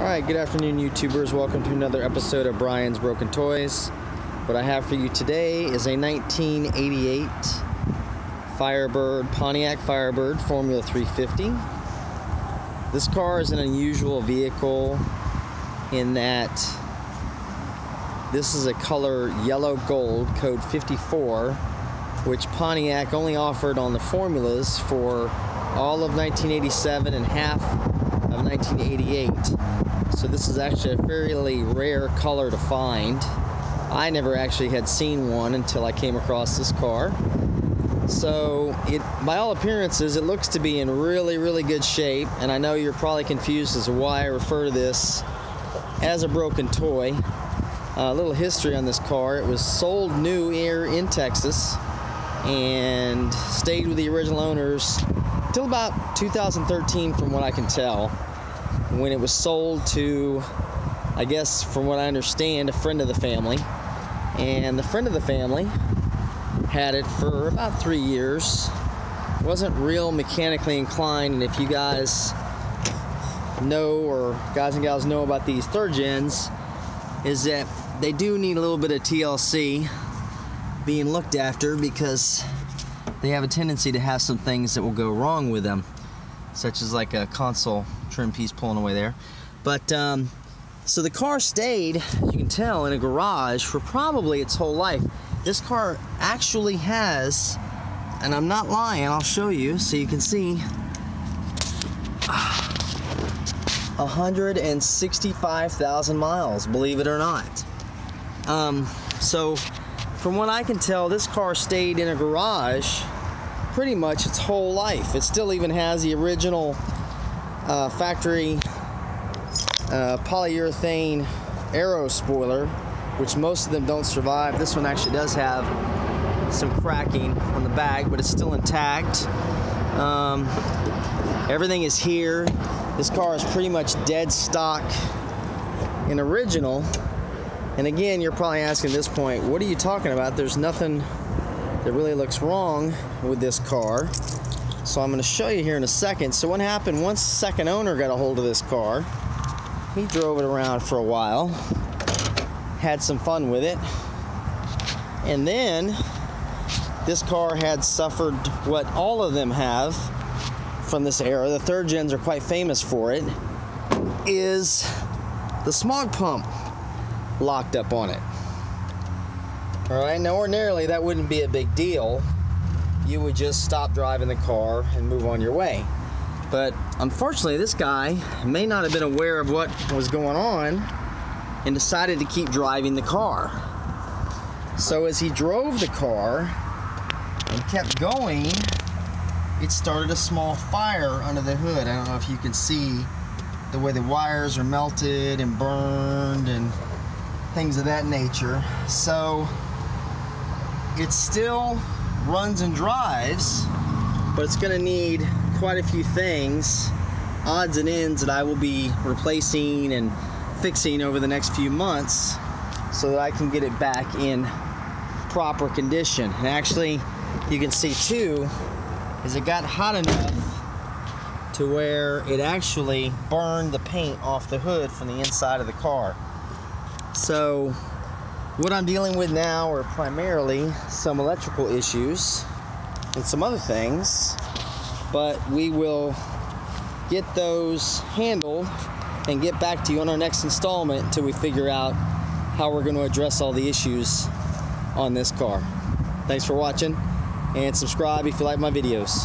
Alright, good afternoon YouTubers. Welcome to another episode of Brian's Broken Toys. What I have for you today is a 1988 Firebird, Pontiac Firebird Formula 350. This car is an unusual vehicle in that this is a color yellow gold, code 54, which Pontiac only offered on the formulas for all of 1987 and half of 1988. So this is actually a fairly rare color to find. I never actually had seen one until I came across this car. So by all appearances, it looks to be in really good shape, and I know you're probably confused as to why I refer to this as a broken toy. A little history on this car. It was sold new here in Texas and stayed with the original owners till about 2013 from what I can tell, when it was sold to, I guess from what I understand, a friend of the family. And the friend of the family had it for about 3 years. Wasn't real mechanically inclined, and if you guys know, or guys and gals know about these third gens, is that they do need a little bit of TLC being looked after, because they have a tendency to have some things that will go wrong with them, such as like a console trim piece pulling away there. But so the car stayed, as you can tell, in a garage for probably its whole life. This car actually has, and I'm not lying, I'll show you so you can see, 165,000 miles, believe it or not. So from what I can tell, this car stayed in a garage pretty much its whole life. It still even has the original factory polyurethane aero spoiler, which most of them don't survive. This one actually does have some cracking on the back, but it's still intact. Everything is here. This car is pretty much dead stock and original. And again, you're probably asking at this point, what are you talking about? There's nothing that really looks wrong with this car. So I'm going to show you here in a second. So what happened, once the second owner got a hold of this car, he drove it around for a while, had some fun with it, and then this car had suffered what all of them have from this era. The third gens are quite famous for it, is the smog pump locked up on it. Alright, now ordinarily that wouldn't be a big deal. You would just stop driving the car and move on your way. But unfortunately, this guy may not have been aware of what was going on and decided to keep driving the car. So as he drove the car and kept going, it started a small fire under the hood. I don't know if you can see the way the wires are melted and burned and things of that nature. So it still runs and drives, but it's going to need quite a few things, odds and ends, that I will be replacing and fixing over the next few months so that I can get it back in proper condition. And actually, you can see too, is it got hot enough to where it actually burned the paint off the hood from the inside of the car. So what I'm dealing with now are primarily some electrical issues and some other things, but we will get those handled and get back to you on our next installment until we figure out how we're going to address all the issues on this car. Thanks for watching, and subscribe if you like my videos.